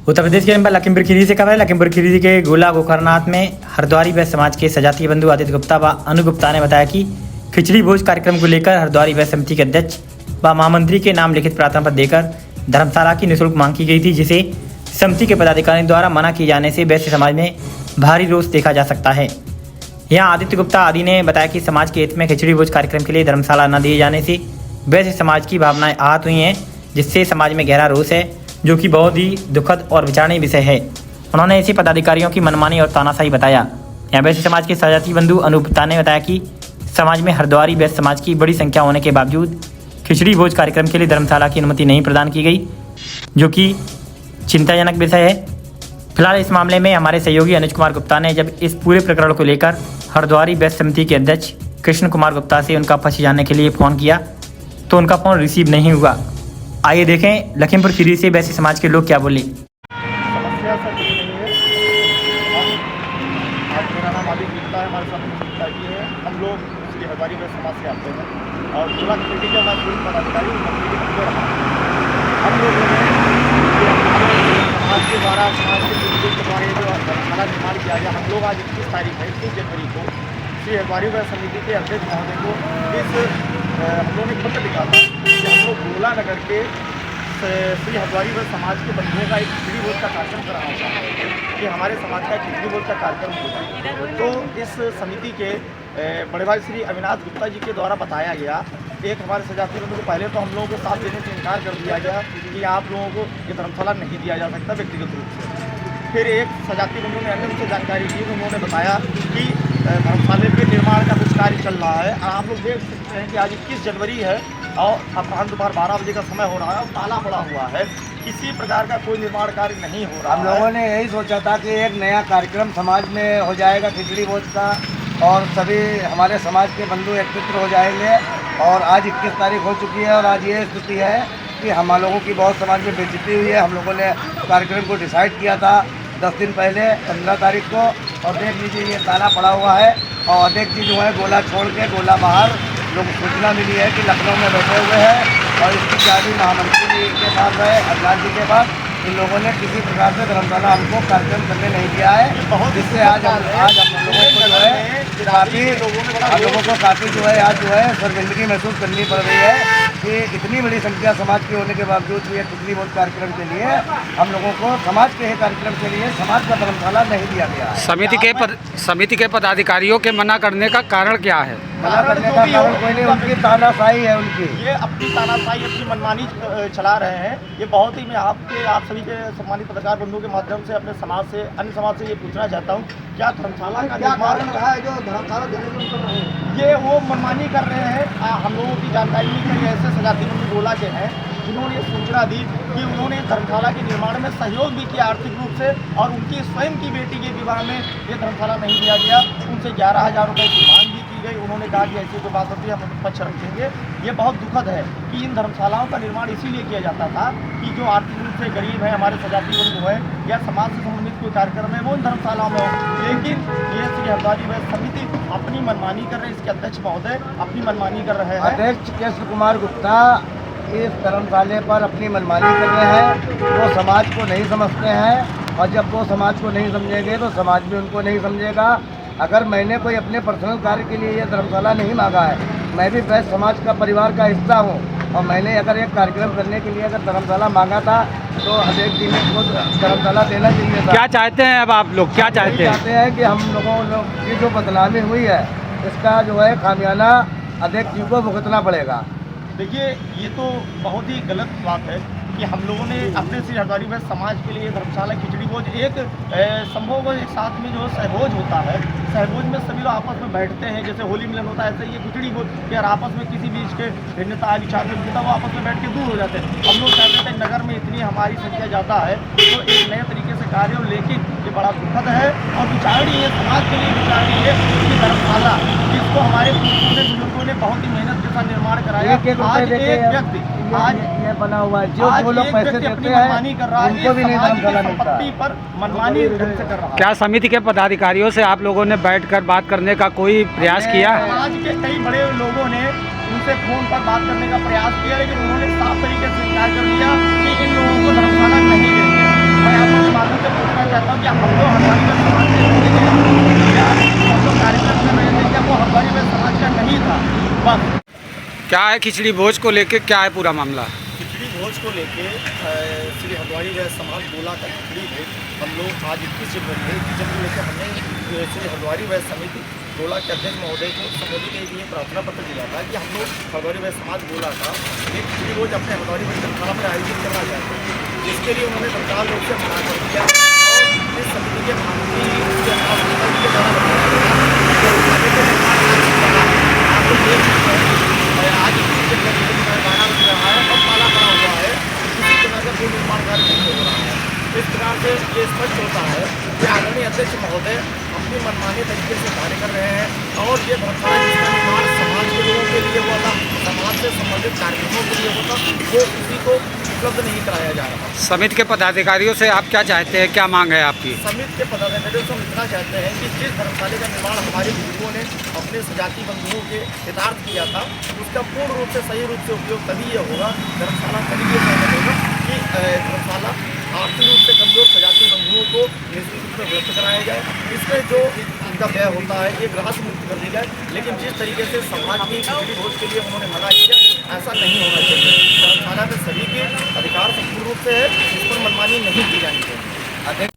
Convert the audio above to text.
उत्तर प्रदेश के लखीमपुर खीरी से खबर है। लखीमपुर खीरी के गोला गोकरनाथ में हरद्वारी वैश्य समाज के सजातीय बंधु आदित्य गुप्ता व अनु गुप्ता ने बताया कि खिचड़ी भोज कार्यक्रम को लेकर हरद्वारी वैश्य समिति के अध्यक्ष व महामंत्री के नाम लिखित प्रार्थना पत्र देकर धर्मशाला की निःशुल्क मांग की गई थी, जिसे समिति के पदाधिकारियों द्वारा मना किए जाने से वैश्य समाज में भारी रोष देखा जा सकता है। यहाँ आदित्य गुप्ता आदि ने बताया कि समाज के हित में खिचड़ी भोज कार्यक्रम के लिए धर्मशाला न दिए जाने से वैश्य समाज की भावनाएं आहत हुई हैं, जिससे समाज में गहरा रोष है, जो कि बहुत ही दुखद और विचारणीय विषय है। उन्होंने ऐसे पदाधिकारियों की मनमानी और तानाशाही बताया। यहाँ वैश्य समाज के सजातीय बंधु अनु गुप्ता ने बताया कि समाज में हरद्वारी वैश्य समाज की बड़ी संख्या होने के बावजूद खिचड़ी भोज कार्यक्रम के लिए धर्मशाला की अनुमति नहीं प्रदान की गई, जो कि चिंताजनक विषय है। फिलहाल इस मामले में हमारे सहयोगी अनुज कुमार गुप्ता ने जब इस पूरे प्रकरण को लेकर हरद्वारी वैश्य समिति के अध्यक्ष कृष्ण कुमार गुप्ता से उनका पक्ष जानने के लिए फ़ोन किया तो उनका फ़ोन रिसीव नहीं हुआ। आइए देखें लखीमपुर खीरी से वैश्य समाज के लोग क्या बोले। समस्या सर कुछ नहीं है। आज मेरा नाम आदित्य गुप्ता है, हमारे साथ मुख्य है। हम लोग श्री हरद्वारी वैश्य समाज से आते हैं और जिला कमेटी के हमारे पूर्व पदाधिकारी मंत्री के पद पर रहा। हम लोगों ने समाज के द्वारा समाज के बुजुर्ग के द्वारा जो धर्मशाला निर्माण किया गया, हम लोग आज 21 तारीख है 21 जनवरी को श्री हरद्वारी वैश्य समिति के अध्यक्ष महोदय को हम लोगों ने पत्र लिखा था कि हम लोग गोला नगर के श्री हरद्वारी वैश्य समाज के बंधुओं का एक खिचड़ी भोज का कार्यक्रम कराना चाहते हैं कि हमारे समाज का खिचड़ी भोज का कार्यक्रम होगा। तो इस समिति के बड़े भाई श्री अविनाश गुप्ता जी के द्वारा बताया गया, एक हमारे सजातीय बंधु को पहले तो हम लोगों को साथ देने से इनकार कर दिया गया कि आप लोगों को ये धर्मशाला नहीं दिया जा सकता व्यक्तिगत रूप से। फिर एक सजातीय बंधु ने अन्य उनसे जानकारी दी, उन्होंने बताया कि धर्मशाले के निर्माण का कुछ कार्य चल रहा है। आप लोग देख सकते हैं कि आज 21 जनवरी है और अपराह्न दोपहर 12 बजे का समय हो रहा है और ताला पड़ा हुआ है, किसी प्रकार का कोई निर्माण कार्य नहीं हो रहा है। हम लोगों ने यही सोचा था कि एक नया कार्यक्रम समाज में हो जाएगा खिचड़ी भोज का और सभी हमारे समाज के बंधु एकत्र हो जाएंगे। और आज 21 तारीख हो चुकी है और आज ये स्थिति है कि हम लोगों की बहुत समाज में बेइज्जती हुई है। हम लोगों ने कार्यक्रम को डिसाइड किया था 10 दिन पहले 15 तारीख को, और देख लीजिए ये ताला पड़ा हुआ है और अध्यक्ष जी जो है गोला छोड़ के गोला बाहर लोग सूचना मिली है कि लखनऊ में बैठे हुए हैं और इसकी चाबी महामंत्री जी के पास है, अविनाश जी के पास। इन लोगों ने किसी प्रकार से धर्मशाला हमको कार्यक्रम करने नहीं दिया है, जिससे आज हम लोगों को जो है काफ़ी हम लोगों को काफ़ी जो है आज जो है शर्मिंदगी महसूस करनी पड़ रही है कि इतनी बड़ी संख्या समाज के होने के बावजूद भी खिचड़ी भोज कार्यक्रम के लिए हम लोगों को समाज के कार्यक्रम के लिए समाज का धर्मशाला नहीं दिया गया है। समिति के पदाधिकारियों के मना करने का कारण क्या है? मना करने का कारण कोई नहीं, उनकी तानाशाही है। उनकी ये अपनी तानाशाही अपनी मनमानी चला रहे हैं। ये बहुत ही मैं आप सभी के सम्मानित पत्रकार बंधुओं के माध्यम से अपने समाज से अन्य समाज से ये पूछना चाहता हूँ, क्या धर्मशाला का निर्माण रहा है जो धर्मशाला देने में कर रहे हैं? ये वो मनमानी कर रहे हैं। हम लोगों की जानकारी नहीं करी, ऐसे सजातीय बंधु गोला के हैं जिन्होंने सूचना दी कि उन्होंने धर्मशाला के निर्माण में सहयोग भी किया आर्थिक रूप से, और उनकी स्वयं की बेटी के विवाह में ये धर्मशाला नहीं दिया गया। उनसे 11,000 रुपये की मांग भी की गई। उन्होंने कहा कि ऐसी कोई बात होती है हम पक्ष रखेंगे। ये बहुत दुखद है कि इन धर्मशालाओं का निर्माण इसीलिए किया जाता था कि जो आर्थिक रूप से गरीब है, हमारे सजातीय बंधु हैं या समाज से संबंधित कोई कार्यक्रम है वो इन धर्मशालाओं में हो। लेकिन ये श्री हरद्वारी वैश्य समिति अपनी मनमानी कर रहे हैं। इसके अध्यक्ष महोदय अपनी मनमानी कर रहे हैं। अध्यक्ष कृष्ण कुमार गुप्ता इस धर्मशाले पर अपनी मनमानी कर रहे हैं। वो समाज को नहीं समझते हैं और जब वो समाज को नहीं समझेंगे तो समाज भी उनको नहीं समझेगा। अगर मैंने कोई अपने पर्सनल कार्य के लिए ये धर्मशाला नहीं मांगा है, मैं भी वैश्य समाज का परिवार का हिस्सा हूँ और मैंने अगर एक कार्यक्रम करने के लिए अगर धर्मशाला मांगा था तो अध्यक्ष जी ने खुद धर्मशाला देना चाहिए था। क्या चाहते हैं अब आप लोग, क्या चाहते हैं कि हम लोगों की जो बदनामी हुई है इसका जो है खामियाना अध्यक्ष जी को भुगतना पड़ेगा। देखिए, ये तो बहुत ही गलत बात है कि हम लोगों ने अपने श्री हरद्वारी वैश्य समाज के लिए धर्मशाला खिचड़ी भोज एक संभव एक साथ में जो सहभोज होता है, सहभोज में सभी लोग आपस में बैठते हैं, जैसे होली मिलन होता है ऐसे ये खिचड़ी भोज कि अगर आपस में किसी बीच के भिन्नता विचार में भिन्नता वो आपस में बैठ के दूर हो जाते हैं। हम लोग चाहते थे नगर में इतनी हमारी संख्या ज़्यादा है तो एक नए तरीके से कार्य हो, लेकिन ये बड़ा दुखद है और विचारणीय है, समाज के लिए विचारणीय है कि धर्मशाला जिसको हमारे बुजुर्गों ने बहुत ही मेहनत के साथ निर्माण कराया, आज एक व्यक्ति आज ये बना हुआ है जो लोग पैसे देते हैं उनको भी नहीं धर्मशाला मिलता पर मनमानी ढंग से कर रहा है। क्या समिति के पदाधिकारियों से आप लोगों ने बैठकर बात करने का कोई प्रयास किया? समाज के कई बड़े लोगों ने उनसे फोन पर बात करने का प्रयास किया, लेकिन उन्होंने साफ तरीके से इनकार कर दिया कि इन लोगों को धर्मशाला नहीं देंगे। मैं आपके माध्यम से पूछना चाहता हूँ कि हम लोग हरद्वारी में समाज के क्या हम लोग कार्यक्रम कर रहे थे, क्या वो हरद्वारी में समाज का नहीं था? बस क्या है खिचड़ी भोज को लेके, क्या है पूरा मामला? खिचड़ी भोज को लेके श्री हरद्वारी वैश्य समाज गोला का खिचड़ी भोज हम लोग आज 21 जनवरी को लेकर हमने श्री हरद्वारी वैश्य समिति गोला के अध्यक्ष महोदय को संबोधित के लिए प्रार्थना पत्र दिया था कि हम लोग हरद्वारी वैश्य समाज गोला का एक खिचड़ी भोज अपने हरद्वारी वैश्य धर्मशाला में आयोजित करना चाहते हैं, जिसके लिए उन्होंने तत्काल रूप से मना कर दिया। और इस समिति के महामंत्री के द्वारा आज 21 जनवरी 12 बज रहा है और ताला पड़ा हुआ है, किसी तरह का कोई निर्माण कार्य नहीं हो रहा है। इस प्रकार से ये स्पष्ट होता है कि आदरणीय अध्यक्ष महोदय अपनी मनमानी तरीके से कार्य कर रहे हैं और ये धर्मशाला जिसका निर्माण समाज के लोगों के लिए हुआ था, समाज से संबंधित कार्यक्रमों के लिए होता, वो किसी को उपलब्ध नहीं कराया जा रहा। समिति के पदाधिकारियों से आप क्या चाहते हैं, क्या मांग है आपकी? समिति के पदाधिकारियों से हम इतना चाहते हैं कि जिस धर्मशाला का निर्माण हमारे बुजुर्गों ने अपने सजाती बंधुओं के हितार्थ किया था, उसका पूर्ण रूप से सही रूप से उपयोग तभी ये होगा, धर्मशाला तभी ये फायदा होगा कि धर्मशाला आर्थिक रूप से कमजोर सजाती बंधुओं को निश्चित रूप में व्यक्त कराया जाए। इसमें जो इनका व्यय होता है ये ग्रास मुक्त कर दी जाए, लेकिन जिस तरीके से समाज की खिचड़ी भोज के लिए उन्होंने मना किया, ऐसा नहीं होना चाहिए। धर्मशाला में सभी के अधिकार संपूर्ण रूप से है, इस पर मनमानी नहीं की जानी चाहिए।